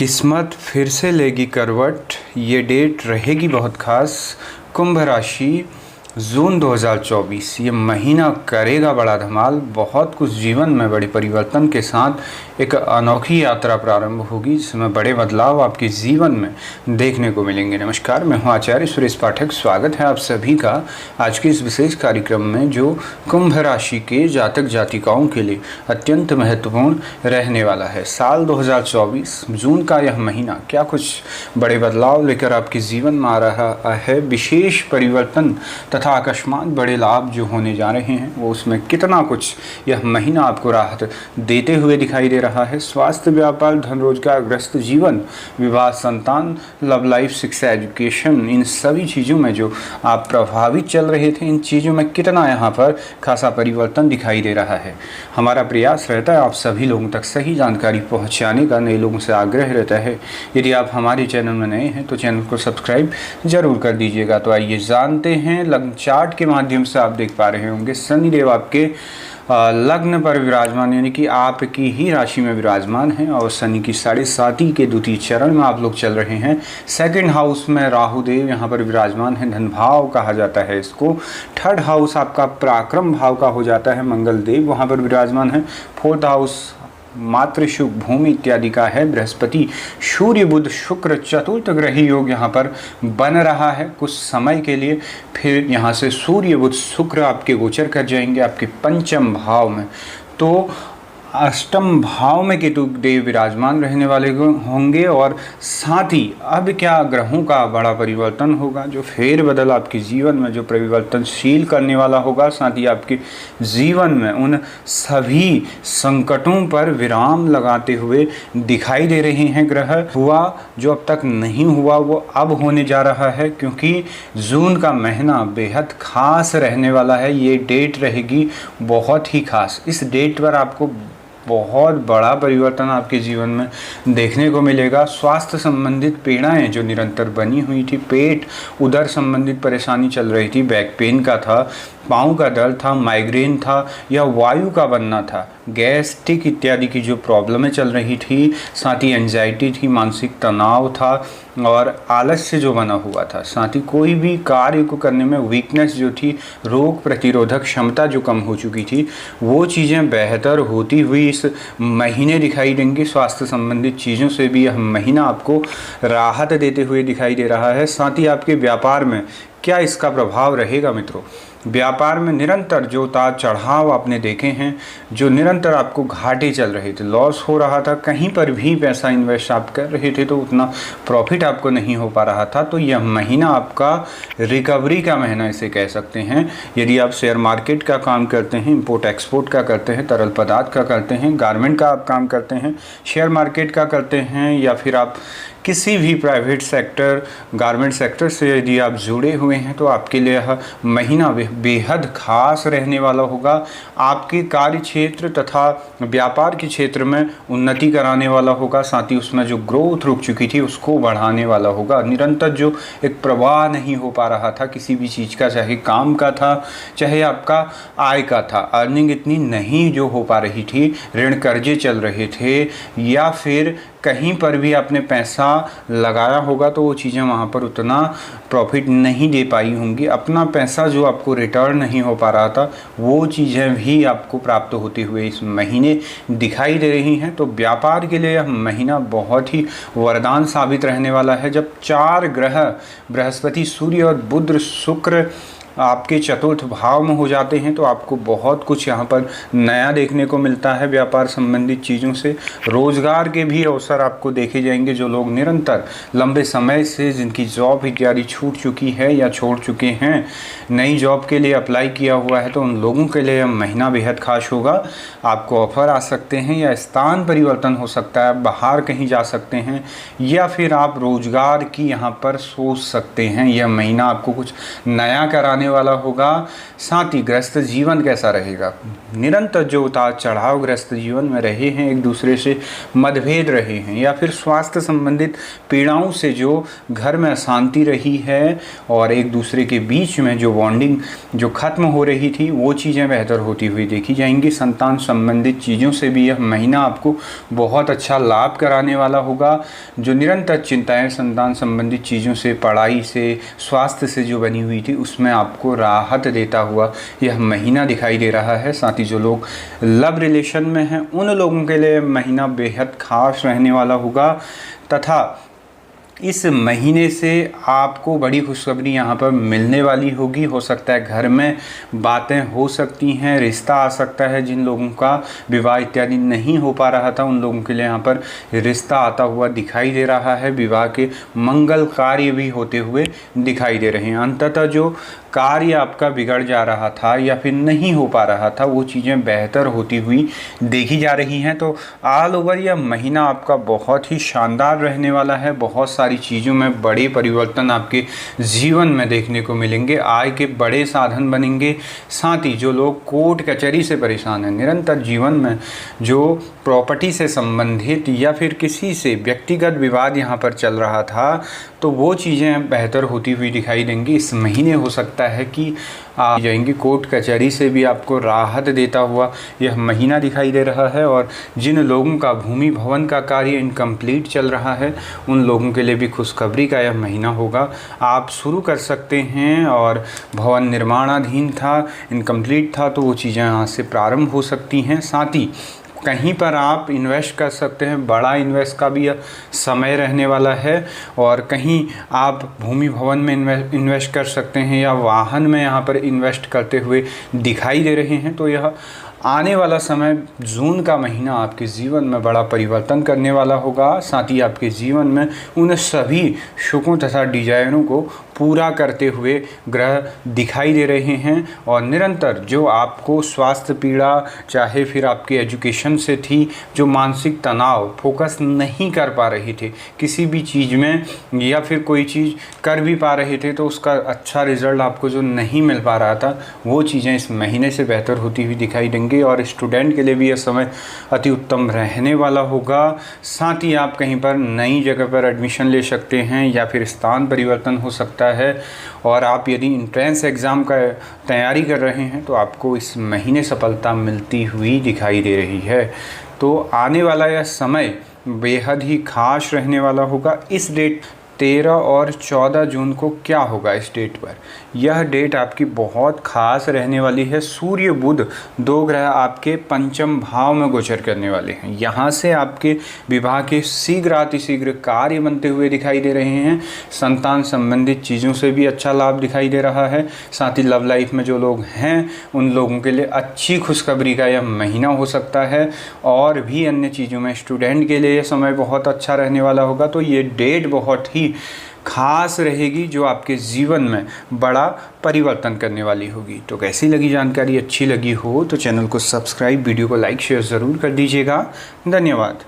किस्मत फिर से लेगी करवट, ये डेट रहेगी बहुत ख़ास। कुंभ राशि जून 2024 ये महीना करेगा बड़ा धमाल। बहुत कुछ जीवन में बड़े परिवर्तन के साथ एक अनोखी यात्रा प्रारंभ होगी, जिसमें बड़े बदलाव आपके जीवन में देखने को मिलेंगे। नमस्कार, मैं हूं आचार्य सुरेश पाठक। स्वागत है आप सभी का आज के इस विशेष कार्यक्रम में, जो कुंभ राशि के जातक जातिकाओं के लिए अत्यंत महत्वपूर्ण रहने वाला है। साल 2024 जून का यह महीना क्या कुछ बड़े बदलाव लेकर आपके जीवन में आ रहा है। विशेष परिवर्तन तथा अकस्मात बड़े लाभ जो होने जा रहे हैं, वो उसमें कितना कुछ यह महीना आपको राहत देते हुए दिखाई दे रहा है। स्वास्थ्य, व्यापार, धन रोजगार, ग्रस्त जीवन, विवाह, संतान, लव लाइफ, शिक्षा, एजुकेशन, इन सभी चीज़ों में जो आप प्रभावित चल रहे थे, इन चीज़ों में कितना यहाँ पर खासा परिवर्तन दिखाई दे रहा है। हमारा प्रयास रहता है आप सभी लोगों तक सही जानकारी पहुँचाने का। नए लोगों से आग्रह रहता है, यदि आप हमारे चैनल में नए हैं तो चैनल को सब्सक्राइब जरूर कर दीजिएगा। तो आइए जानते हैं, लग्न चार्ट के माध्यम से आप देख पा रहे होंगे शनिदेव आपके लग्न पर विराजमान, यानी कि आपकी ही राशि में विराजमान है। और शनि की 7.5 के द्वितीय चरण में आप लोग चल रहे हैं। सेकंड हाउस में राहुदेव यहाँ पर विराजमान है, धन भाव कहा जाता है इसको। थर्ड हाउस आपका पराक्रम भाव का हो जाता है, मंगल देव वहाँ पर विराजमान है। फोर्थ हाउस मातृ सुख, भूमि इत्यादि का है। बृहस्पति, सूर्य, बुध, शुक्र चतुर्थ ग्रही योग यहाँ पर बन रहा है कुछ समय के लिए। फिर यहाँ से सूर्य, बुध, शुक्र आपके गोचर कर जाएंगे आपके पंचम भाव में। तो अष्टम भाव में केतु देव विराजमान रहने वाले होंगे। और साथ ही अब क्या ग्रहों का बड़ा परिवर्तन होगा, जो फेरबदल आपके जीवन में जो परिवर्तनशील करने वाला होगा। साथ ही आपके जीवन में उन सभी संकटों पर विराम लगाते हुए दिखाई दे रहे हैं ग्रह। हुआ जो अब तक नहीं हुआ वो अब होने जा रहा है, क्योंकि जून का महीना बेहद खास रहने वाला है। ये डेट रहेगी बहुत ही खास। इस डेट पर आपको बहुत बड़ा परिवर्तन आपके जीवन में देखने को मिलेगा। स्वास्थ्य संबंधित पीड़ाएं जो निरंतर बनी हुई थी, पेट उदर संबंधित परेशानी चल रही थी, बैक पेन का था, पाँव का दर्द था, माइग्रेन था या वायु का बनना था, गैस्ट्रिक इत्यादि की जो प्रॉब्लमें चल रही थी, साथ ही एंजाइटी थी, मानसिक तनाव था और आलस्य जो बना हुआ था, साथ ही कोई भी कार्य को करने में वीकनेस जो थी, रोग प्रतिरोधक क्षमता जो कम हो चुकी थी, वो चीज़ें बेहतर होती हुई इस महीने दिखाई देंगी। स्वास्थ्य संबंधित चीज़ों से भी यह महीना आपको राहत देते हुए दिखाई दे रहा है। साथ ही आपके व्यापार में क्या इसका प्रभाव रहेगा मित्रों। व्यापार में निरंतर जो उतार चढ़ाव आपने देखे हैं, जो निरंतर आपको घाटे चल रहे थे, लॉस हो रहा था, कहीं पर भी पैसा इन्वेस्ट आप कर रहे थे तो उतना प्रॉफिट आपको नहीं हो पा रहा था, तो यह महीना आपका रिकवरी का महीना इसे कह सकते हैं। यदि आप शेयर मार्केट का काम करते हैं, इंपोर्ट एक्सपोर्ट का करते हैं, तरल पदार्थ का करते हैं, गारमेंट का आप काम करते हैं, शेयर मार्केट का करते हैं, या फिर आप किसी भी प्राइवेट सेक्टर, गारमेंट सेक्टर से यदि आप जुड़े हुए हैं, तो आपके लिए यह महीना बेहद खास रहने वाला होगा। आपके कार्य क्षेत्र तथा व्यापार के क्षेत्र में उन्नति कराने वाला होगा। साथ ही उसमें जो ग्रोथ रुक चुकी थी उसको बढ़ाने वाला होगा। निरंतर जो एक प्रवाह नहीं हो पा रहा था किसी भी चीज़ का, चाहे काम का था, चाहे आपका आय का था, अर्निंग इतनी नहीं जो हो पा रही थी, ऋण कर्जे चल रहे थे, या फिर कहीं पर भी आपने पैसा लगाया होगा तो वो चीज़ें वहाँ पर उतना प्रॉफिट नहीं दे पाई होंगी। अपना पैसा जो आपको रिटर्न नहीं हो पा रहा था, वो चीज़ें भी आपको प्राप्त होते हुए इस महीने दिखाई दे रही हैं। तो व्यापार के लिए यह महीना बहुत ही वरदान साबित रहने वाला है। जब 4 ग्रह बृहस्पति, सूर्य और बुध, शुक्र आपके चतुर्थ भाव में हो जाते हैं, तो आपको बहुत कुछ यहाँ पर नया देखने को मिलता है। व्यापार संबंधित चीज़ों से रोजगार के भी अवसर आपको देखे जाएंगे। जो लोग निरंतर लंबे समय से जिनकी जॉब इत्यादि छूट चुकी है या छोड़ चुके हैं, नई जॉब के लिए अप्लाई किया हुआ है, तो उन लोगों के लिए महीना बेहद खास होगा। आपको ऑफर आ सकते हैं या स्थान परिवर्तन हो सकता है, बाहर कहीं जा सकते हैं, या फिर आप रोजगार की यहाँ पर सोच सकते हैं। यह महीना आपको कुछ नया कराने आने वाला होगा। साथ ही ग्रस्त जीवन कैसा रहेगा, निरंतर जो उतार चढ़ाव ग्रस्त जीवन में रहे हैं, एक दूसरे से मतभेद रहे हैं या फिर स्वास्थ्य संबंधित पीड़ाओं से जो घर में अशांति रही है और एक दूसरे के बीच में जो बॉन्डिंग जो खत्म हो रही थी, वो चीज़ें बेहतर होती हुई देखी जाएंगी। संतान संबंधित चीज़ों से भी यह महीना आपको बहुत अच्छा लाभ कराने वाला होगा। जो निरंतर चिंताएं संतान संबंधित चीज़ों से, पढ़ाई से, स्वास्थ्य से जो बनी हुई थी, उसमें आपको राहत देता हुआ यह महीना दिखाई दे रहा है। साथ ही जो लोग लव रिलेशन में हैं, उन लोगों के लिए महीना बेहद खास रहने वाला होगा तथा इस महीने से आपको बड़ी खुशखबरी यहाँ पर मिलने वाली होगी। हो सकता है घर में बातें हो सकती हैं, रिश्ता आ सकता है। जिन लोगों का विवाह इत्यादि नहीं हो पा रहा था, उन लोगों के लिए यहाँ पर रिश्ता आता हुआ दिखाई दे रहा है। विवाह के मंगल कार्य भी होते हुए दिखाई दे रहे हैं। अंततः जो कार्य आपका बिगड़ जा रहा था या फिर नहीं हो पा रहा था, वो चीज़ें बेहतर होती हुई देखी जा रही हैं। तो ऑल ओवर यह महीना आपका बहुत ही शानदार रहने वाला है। बहुत सारी चीज़ों में बड़े परिवर्तन आपके जीवन में देखने को मिलेंगे। आय के बड़े साधन बनेंगे। साथ ही जो लोग कोर्ट कचहरी से परेशान हैं, निरंतर जीवन में जो प्रॉपर्टी से संबंधित या फिर किसी से व्यक्तिगत विवाद यहाँ पर चल रहा था, तो वो चीज़ें बेहतर होती हुई दिखाई देंगी। इस महीने हो सकता है कि आ जाएंगी। कोर्ट कचहरी से भी आपको राहत देता हुआ यह महीना दिखाई दे रहा है। और जिन लोगों का भूमि भवन का कार्य इनकम्प्लीट चल रहा है, उन लोगों के लिए भी खुशखबरी का यह महीना होगा। आप शुरू कर सकते हैं और भवन निर्माणाधीन था, इनकम्प्लीट था, तो वो चीज़ें यहाँ से प्रारंभ हो सकती हैं। साथ ही कहीं पर आप इन्वेस्ट कर सकते हैं, बड़ा इन्वेस्ट का भी समय रहने वाला है। और कहीं आप भूमि भवन में इन्वेस्ट कर सकते हैं या वाहन में यहाँ पर इन्वेस्ट करते हुए दिखाई दे रहे हैं। तो यह आने वाला समय, जून का महीना, आपके जीवन में बड़ा परिवर्तन करने वाला होगा। साथ ही आपके जीवन में उन सभी सुखों तथा डिजायरों को पूरा करते हुए ग्रह दिखाई दे रहे हैं। और निरंतर जो आपको स्वास्थ्य पीड़ा, चाहे फिर आपके एजुकेशन से थी, जो मानसिक तनाव, फोकस नहीं कर पा रहे थे किसी भी चीज़ में या फिर कोई चीज़ कर भी पा रहे थे तो उसका अच्छा रिजल्ट आपको जो नहीं मिल पा रहा था, वो चीज़ें इस महीने से बेहतर होती हुई दिखाई देंगी। और स्टूडेंट के लिए भी यह समय अति उत्तम रहने वाला होगा। साथ ही आप कहीं पर नई जगह पर एडमिशन ले सकते हैं या फिर स्थान परिवर्तन हो सकता है। और आप यदि एंट्रेंस एग्ज़ाम का तैयारी कर रहे हैं तो आपको इस महीने सफलता मिलती हुई दिखाई दे रही है। तो आने वाला यह समय बेहद ही खास रहने वाला होगा। इस डेट 13 और 14 जून को क्या होगा इस डेट पर, यह डेट आपकी बहुत खास रहने वाली है। सूर्य बुध दो ग्रह आपके पंचम भाव में गोचर करने वाले हैं। यहाँ से आपके विवाह के शीघ्र अतिशीघ्र कार्य बनते हुए दिखाई दे रहे हैं। संतान संबंधित चीज़ों से भी अच्छा लाभ दिखाई दे रहा है। साथ ही लव लाइफ में जो लोग हैं, उन लोगों के लिए अच्छी खुशखबरी का यह महीना हो सकता है। और भी अन्य चीज़ों में स्टूडेंट के लिए यह समय बहुत अच्छा रहने वाला होगा। तो ये डेट बहुत ही खास रहेगी जो आपके जीवन में बड़ा परिवर्तन करने वाली होगी। तो कैसी लगी जानकारी, अच्छी लगी हो तो चैनल को सब्सक्राइब, वीडियो को लाइक शेयर ज़रूर कर दीजिएगा। धन्यवाद।